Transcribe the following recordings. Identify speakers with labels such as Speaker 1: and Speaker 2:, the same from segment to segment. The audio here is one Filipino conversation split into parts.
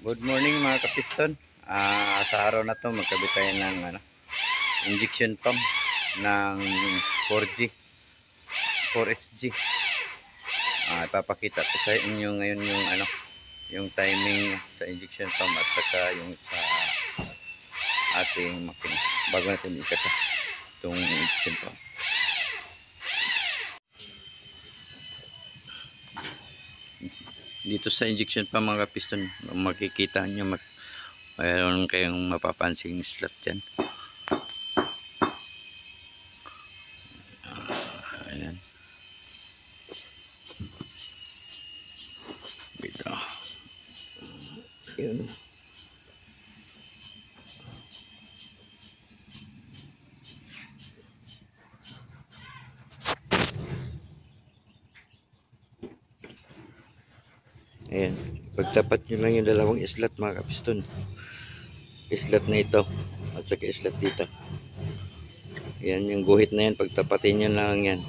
Speaker 1: Good morning mga kapiston. Sa araw na to magkabit tayo ng injection pump ng 4G 4SG. Ipapakita ko sa inyo ngayon yung timing sa injection pump at saka yung sa ating makina bago natin ikasa itong injection pump. Dito sa injection pa mga piston, makikita nyo mayroon kayong mapapansing slot dyan. Ayan. Dito. Yun. Ayan, pagtapat nyo lang yung dalawang slot mga kapiston, slot na ito at saka slot dito. Ayan yung guhit na yan, pagtapatin nyo lang yan.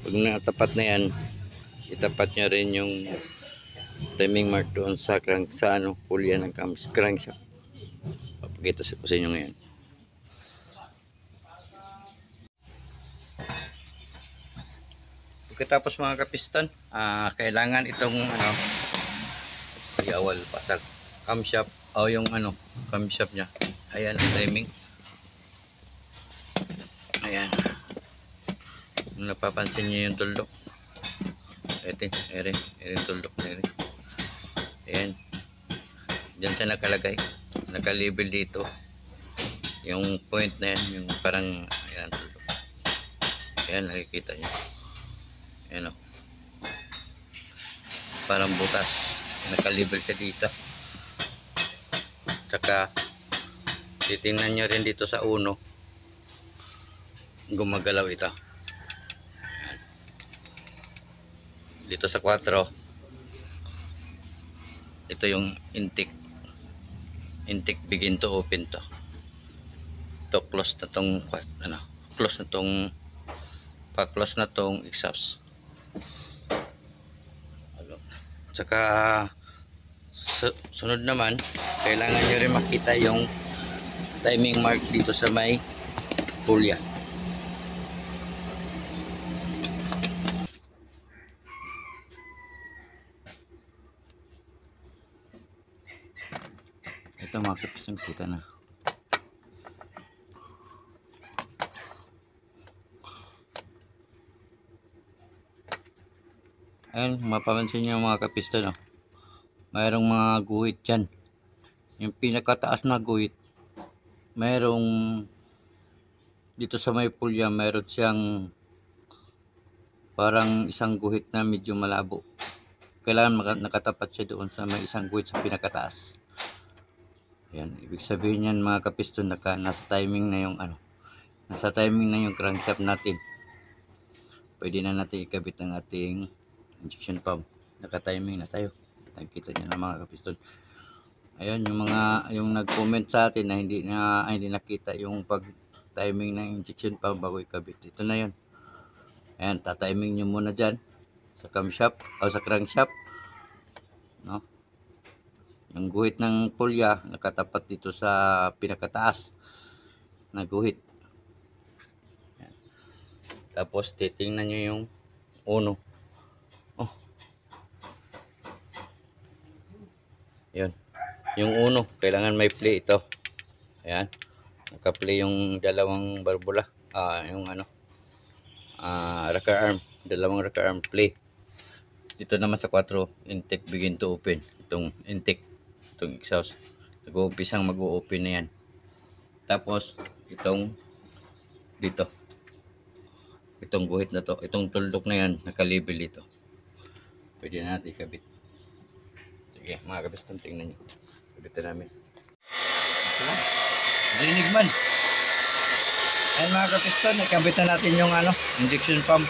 Speaker 1: Pag natapat na yan, itapat nyo rin yung timing mark doon sa pulya ng crankshaft. Papakita ko sa inyo ngayon. Pagkatapos mga kapiston, kailangan itong iawal pa sa camshaft o yung camshaft nya. Ayan ang timing. Ayan. Kung napapansin nyo yung tuldok. Ito tuldok na rin. Ayan. Diyan siya nakalagay. Nakalabel dito. Yung point na yan, yung parang ayan tuldok. Ayan, nakikita nyo. Ayan o. Parang butas. Nakalibel siya dito. Tsaka titingnan nyo rin dito sa uno. Gumagalaw ito. Ayan. Dito sa 4. Ito yung intake. Intake begin to open to. Ito close na tong close na tong pa-close na tong exhaust. Tsaka sunod naman, kailangan nyo rin makita yung timing mark dito sa may pulya. Ito mga kapiston, kita na. Ayun, mapapansin nyo mga kapiston, mayroong mga guhit dyan. Yung pinakataas na guhit, mayroong dito sa may pulya, mayroon siyang parang isang guhit na medyo malabo. Kailangan nakatapat siya doon sa may isang guhit sa pinakataas. Ayan, ibig sabihin yan mga kapiston, nasa timing na yung nasa timing na yung crankshaft natin. Pwede na natin ikabit ang ating injection pump. Naka-timing na tayo. Nakikita niyo na mga kapiston. Ayun, yung nag-comment sa atin na hindi nakita yung pag-timing ng injection pump bago ikabit. Ito na 'yon. Ayan, ta-timing niyo muna diyan sa camshaft o sa crankshaft. No? Yung guhit ng pulya nakatapat dito sa pinakataas na guhit. Ayan. Tapos titingnan niyo yung uno. Yun. Yung uno, kailangan may play ito. Ayan. Naka-play yung dalawang barbula. Yung rocker arm. Dalawang rocker arm play. Dito naman sa 4, intake begin to open. Itong intake. Itong exhaust. Nag-uumpisang mag-o-open na yan. Tapos, itong dito. Itong guhit na to. Itong tuldok na yan. Naka-label dito. Pwede na natin ikabit. Sige, mga kapiston, tingnan nyo. Kabitan namin. Dinig man. Ayan mga kapiston, ikabitan natin yung injection pump.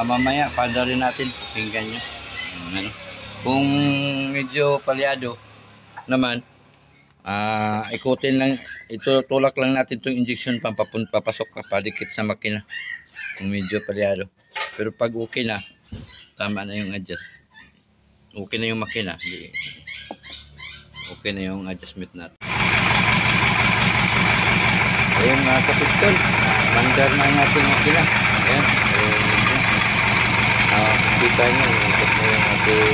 Speaker 1: Mamaya, pada rin natin. Tingnan nyo. Kung medyo palyado naman, ikutin lang, tulak lang natin itong injection pump papasok papadikit sa makina. Kung medyo palyado. Pero pag okay na, tama na yung adjust. okay na yung makina. Okay na yung adjustment natin. Ayun mga kapistol, mandar na ang ating makina. Ayan, kita nyo, umikot na yung ating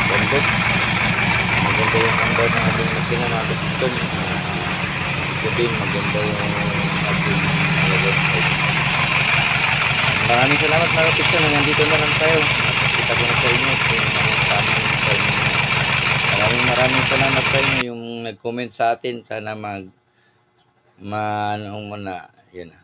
Speaker 1: bandot. Maganda yung mandar ng ating makina mga kapistol. Sabihin, maganda yung ating malagay. Maraming salamat mga kapistol, nandito na lang tayo. Kita ko na sa inyo kung tamang time. Maraming salamat sa inyo yung nag-comment sa atin. Sana ano muna, yun na.